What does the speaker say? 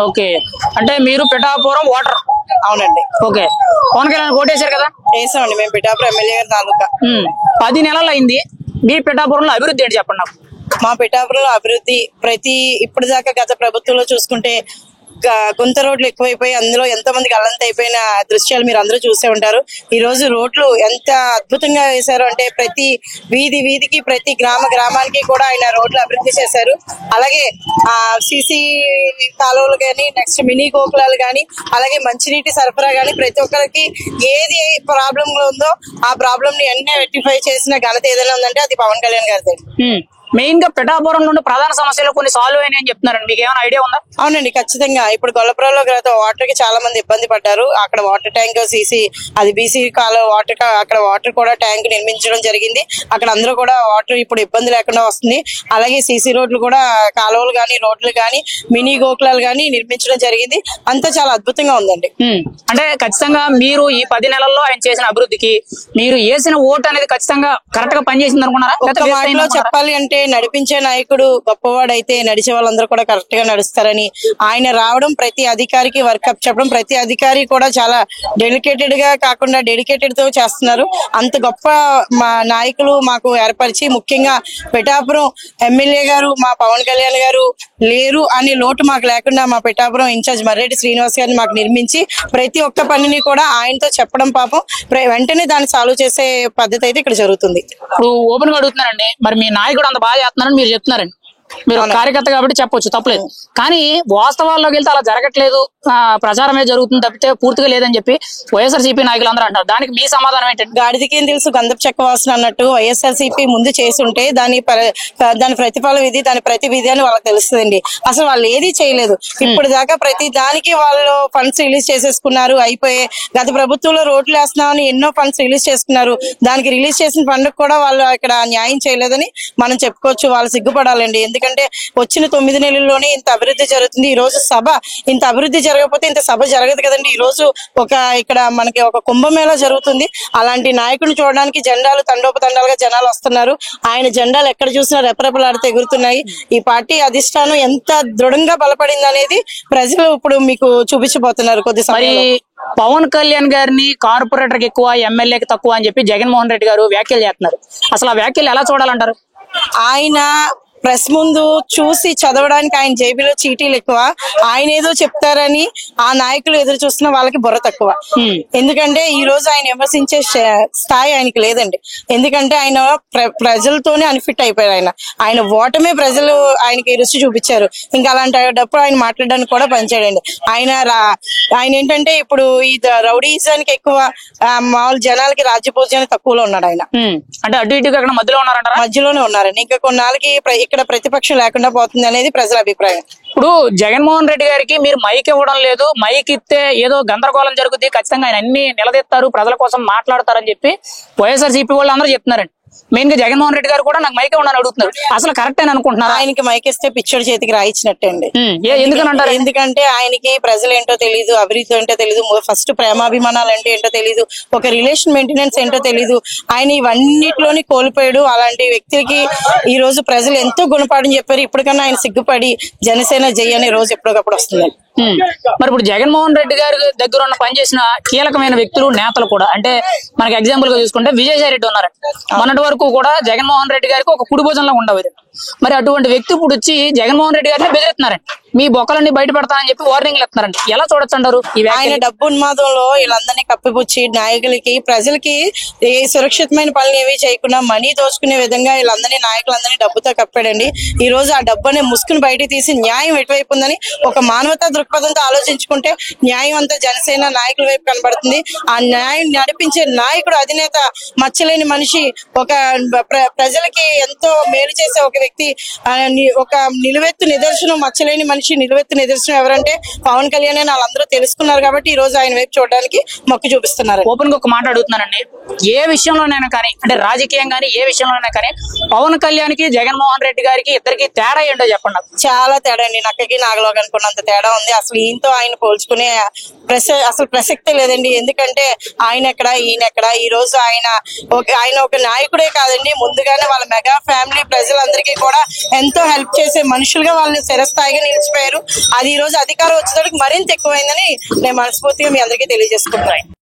Okay, అంటే మీరు Pithapuram voter. అవునండి. ఓకే, పవన్ కళ్యాణ్ ఓటేశారు కదా? వేసామండి మేము పిఠాపురం ఎమ్మెల్యే గారి తాలూకా. 10 నెలలు అయింది. మీ పిఠాపురంలో అభివృద్ధి ఏంటి చెప్పండి నాకు. మా పిఠాపురంలో అభివృద్ధి ఇప్పుడు దాకా గత ప్రభుత్వంలో చూసుకుంటే గుంత రోడ్లు ఎక్కువైపోయి అందులో ఎంతో మందికి అల్లంత అయిపోయిన దృశ్యాలు మీరు అందరూ చూసే ఉంటారు. ఈ రోజు రోడ్లు ఎంత అద్భుతంగా వేశారు అంటే ప్రతి వీధికి ప్రతి గ్రామానికి కూడా ఆయన రోడ్లు అభివృద్ధి చేశారు. అలాగే సిసి కాలువలు గాని, నెక్స్ట్ మినీ గోకులాలు గాని, అలాగే మంచినీటి సరఫరా గాని, ప్రతి ఒక్కరికి ఏది ప్రాబ్లం ఉందో ఆ ప్రాబ్లం ని అన్నీ రెక్టిఫై చేసిన ఘనత ఏదైనా ఉందంటే అది పవన్ కళ్యాణ్ గారిది. మెయిన్ గా పిఠాపురం నుండి ప్రధాన సమస్యలు కొన్ని సాల్వ్ అయినాయని చెప్తున్నారండి, మీకు ఏమైనా ఐడియా ఉందా? అవునండి, ఖచ్చితంగా. ఇప్పుడు గొల్లపురంలో వాటర్ కి చాలా మంది ఇబ్బంది పడ్డారు. అక్కడ వాటర్ ట్యాంక్ సీసీ అది బీసీ కాలువ వాటర్, అక్కడ వాటర్ కూడా ట్యాంక్ నిర్మించడం జరిగింది. అక్కడ అందరూ కూడా వాటర్ ఇప్పుడు ఇబ్బంది లేకుండా వస్తుంది. అలాగే సీసీ రోడ్లు కూడా, కాలువలు గాని, రోడ్లు గాని, మినీ గోకులాలు గాని నిర్మించడం జరిగింది. అంతా చాలా అద్భుతంగా ఉందండి. అంటే ఖచ్చితంగా మీరు ఈ 10 నెలల్లో ఆయన చేసిన అభివృద్ధికి మీరు వేసిన ఓటు అనేది ఖచ్చితంగా కరెక్ట్ గా పనిచేసింది అనుకున్నారా? ఒక మాటలో చెప్పాలి అంటే నడిపించే నాయకుడు గొప్పవాడైతే నడిచే వాళ్ళందరూ కూడా కరెక్ట్ గా నడుస్తారని ఆయన రావడం, ప్రతి అధికారికి వర్కప్ చెప్పడం, ప్రతి అధికారి కూడా చాలా డెడికేటెడ్ గా కాకుండా డెడికేటెడ్ తో చేస్తున్నారు. అంత గొప్ప మా నాయకులు మాకు ఏర్పరిచి, ముఖ్యంగా పిఠాపురం ఎమ్మెల్యే గారు మా పవన్ కళ్యాణ్ గారు లేరు అనే లోటు మాకు లేకుండా మా పిఠాపురం ఇన్ఛార్జ్ మర్రెడ్డి శ్రీనివాస్ గారిని మాకు నిర్మించి ప్రతి ఒక్క పనిని కూడా ఆయనతో చెప్పడం, పాపం వెంటనే దాన్ని సాల్వ్ చేసే పద్ధతి అయితే ఇక్కడ జరుగుతుంది. ఇప్పుడు ఓపెన్ గా అడుగుతున్నారండి, మరి మీ నాయకుడు అంత బాగా చేస్తున్నారని మీరు చెప్తున్నారండి. మీరు కార్యకర్త కాబట్టి చెప్పొచ్చు, తప్పలేదు. కానీ వాస్తవాల్లోకి వెళ్తే అలా జరగట్లేదు, ప్రచారమే జరుగుతుంది తప్పితే పూర్తిగా లేదని చెప్పి వైఎస్ఆర్సీపీ నాయకులు అందరూ అంటారు. దానికి మీ సమాధానం ఏంటంటే? గాడిదకేం తెలుసు గంధపు చెక్క వాసన అన్నట్టు వైఎస్ఆర్సీపీ ముందు చేస్తుంటే దాని ప్రతిఫలం ఇది, దాని ప్రతి విధి అని వాళ్ళకి తెలుస్తుందండి. అసలు వాళ్ళు ఏది చేయలేదు ఇప్పుడు దాకా. ప్రతి దానికి వాళ్ళు ఫండ్స్ రిలీజ్ చేసేసుకున్నారు, అయిపోయే. గత ప్రభుత్వంలో రోడ్లు వేస్తున్నామని ఎన్నో ఫండ్స్ రిలీజ్ చేసుకున్నారు. దానికి రిలీజ్ చేసిన ఫండ్ కూడా వాళ్ళు ఇక్కడ న్యాయం చేయలేదని మనం చెప్పుకోవచ్చు. వాళ్ళు సిగ్గుపడాలండి. ఎందుకంటే వచ్చిన 9 నెలల్లోనే ఇంత అభివృద్ధి జరుగుతుంది. ఈ రోజు సభ ఇంత అభివృద్ధి జరగకపోతే ఇంత సభ జరగదు కదండి. ఈ రోజు ఇక్కడ మనకి ఒక కుంభమేళా జరుగుతుంది. అలాంటి నాయకుడిని చూడడానికి జెండాలు తండోపతండాలుగా జనాలు వస్తున్నారు. ఆయన జెండాలు ఎక్కడ చూసినా రెపరెపలాడితే ఎగురుతున్నాయి. ఈ పార్టీ అధిష్టానం ఎంత దృఢంగా బలపడింది అనేది ప్రజలు ఇప్పుడు మీకు చూపించబోతున్నారు కొద్ది సమయం. పవన్ కళ్యాణ్ గారిని కార్పొరేటర్ కి ఎక్కువ, ఎమ్మెల్యేకి తక్కువ అని చెప్పి జగన్మోహన్ రెడ్డి గారు వ్యాఖ్యలు చేస్తున్నారు. అసలు ఆ వ్యాఖ్యలు ఎలా చూడాలంటారు? ఆయన ప్రెస్ ముందు చూసి చదవడానికి ఆయన జేబులో చీటీలు ఎక్కువ. ఆయన ఏదో చెప్తారని ఆ నాయకులు ఎదురు చూస్తున్న వాళ్ళకి బుర్ర తక్కువ. ఎందుకంటే ఈ రోజు ఆయన విమర్శించే స్థాయి ఆయనకి లేదండి. ఎందుకంటే ఆయన ప్రజలతోనే అన్ఫిట్ అయిపోయారు. ఆయన ఓటమే ప్రజలు ఆయనకి రుచి చూపించారు. ఇంకా అలాంటప్పుడు ఆయన మాట్లాడడానికి కూడా పనిచేయడండి. ఆయన ఏంటంటే ఇప్పుడు ఈ రౌడీజానికి ఎక్కువ, మామూలు జనాలకి రాజ్యపూజ్యానికి తక్కువలో ఉన్నాడు ఆయన. అంటే అటు ఇటుగా మధ్యలోనే ఉన్నారండి. ఇంకా కొన్నాళ్ళకి ఇక్కడ ప్రతిపక్షం లేకుండా పోతుంది అనేది ప్రజల అభిప్రాయం. ఇప్పుడు జగన్మోహన్ రెడ్డి గారికి మీరు మైక్ ఇవ్వడం లేదు, మైక్ ఇస్తే ఏదో గందరగోళం జరుగుతుంది, ఖచ్చితంగా ఆయన అన్ని నిలదీస్తారు, ప్రజల కోసం మాట్లాడతారని చెప్పి వైఎస్ఆర్సీపీ వాళ్ళు అందరూ చెప్తున్నారండి. మెయిన్ గా జగన్మోహన్ రెడ్డి గారు కూడా నాకు మైక్ ఇవ్వడానికి అడుగుతున్నారు. అసలు కరెక్ట్ అని అనుకుంటున్నారు? ఆయనకి మైక్ ఇస్తే పిచ్చోడి చేతికి రాయించినట్టే అండి. ఎందుకని అంటారు? ఎందుకంటే ఆయనకి ప్రజలు ఏంటో తెలియదు, అభివృద్ధి ఏంటో తెలియదు, ఫస్ట్ ప్రేమాభిమానాలు అంటే ఏంటో తెలియదు, ఒక రిలేషన్ మెయింటెనెన్స్ ఏంటో తెలియదు. ఆయన ఇవన్నిటిలోని కోల్పోయాడు. అలాంటి వ్యక్తికి ఈ రోజు ప్రజలు ఎంతో గుణపాఠం చెప్పారు. ఇప్పటికన్నా ఆయన సిగ్గుపడి జనసేన జై అనే రోజు ఎప్పటికప్పుడు వస్తుంది. మరి ఇప్పుడు జగన్మోహన్ రెడ్డి గారి దగ్గర ఉన్న పనిచేసిన కీలకమైన వ్యక్తులు, నేతలు కూడా, అంటే మనకి ఎగ్జాంపుల్ గా చూసుకుంటే విజయసాయి రెడ్డి ఉన్నారండి. మొన్నటి వరకు కూడా జగన్మోహన్ రెడ్డి గారికి ఒక కుడి భుజంలో ఉండేవారు. మరి అటువంటి వ్యక్తి ఇప్పుడు వచ్చి జగన్మోహన్ రెడ్డి గారిని బెదిరిస్తున్నారండి. మీ బొక్కలన్నీ బయట పెడతానని చెప్పి వార్నింగ్లు ఇస్తున్నారండి. ఎలా చూడొచ్చు అంటారు? ఆయన డబ్బు ఉన్మాదంలో వీళ్ళందరినీ కప్పిపుచ్చి నాయకులకి, ప్రజలకి ఏ సురక్షితమైన పనులు ఏవి చేయకుండా మనీ దోచుకునే విధంగా వీళ్ళందరినీ, నాయకులందరినీ డబ్బుతో కప్పాడండి. ఈ రోజు ఆ డబ్బు అనే ముసుగుని బయట తీసి న్యాయం ఎటువైపు ఉందని ఒక మానవతా దృక్పథంతో ఆలోచించుకుంటే న్యాయం అంతా జనసేన నాయకుల వైపు కనబడుతుంది. ఆ న్యాయం నడిపించే నాయకుడు, అధినేత, మచ్చలేని మనిషి, ఒక ప్రజలకి ఎంతో మేలు చేసే ఒక వ్యక్తి, ఒక నిలువెత్తు నిదర్శనం, మచ్చలేని మనిషి నిలువెత్తు నిదర్శనం ఎవరంటే పవన్ కళ్యాణ్ అని వాళ్ళందరూ తెలుసుకున్నారు. కాబట్టి ఈ రోజు ఆయన వైపు చూడడానికి మొక్కు చూపిస్తున్నారు. ఓపెన్ గా ఒక మాట అడుగుతున్నానండి, ఏ విషయంలోనైనా కానీ, అంటే రాజకీయం కానీ ఏ విషయంలోనైనా కానీ పవన్ కళ్యాణ్ కి జగన్మోహన్ రెడ్డి గారికి ఇద్దరికి తేడా ఏంటో చెప్పండి. చాలా తేడా అండి. నక్కకి నాగలోకి అనుకున్నంత తేడా ఉంది. అసలు ఈయనతో ఆయన పోల్చుకునే అసలు ప్రసక్తే లేదండి. ఎందుకంటే ఆయన ఎక్కడ, ఈయన ఎక్కడ. ఈ రోజు ఆయన ఒక నాయకుడే కాదండి, ముందుగానే వాళ్ళ మెగా ఫ్యామిలీ ప్రజలందరికీ కూడా ఎంతో హెల్ప్ చేసే మనుషులుగా వాళ్ళని స్థిరస్థాయిగా నిలిచిపోయారు. మర్చిపోయారు. అది ఈ రోజు అధికారం వచ్చేసరికి మరింత ఎక్కువైందని నేను మనస్ఫూర్తిగా మీ అందరికీ తెలియజేసుకుంటాను.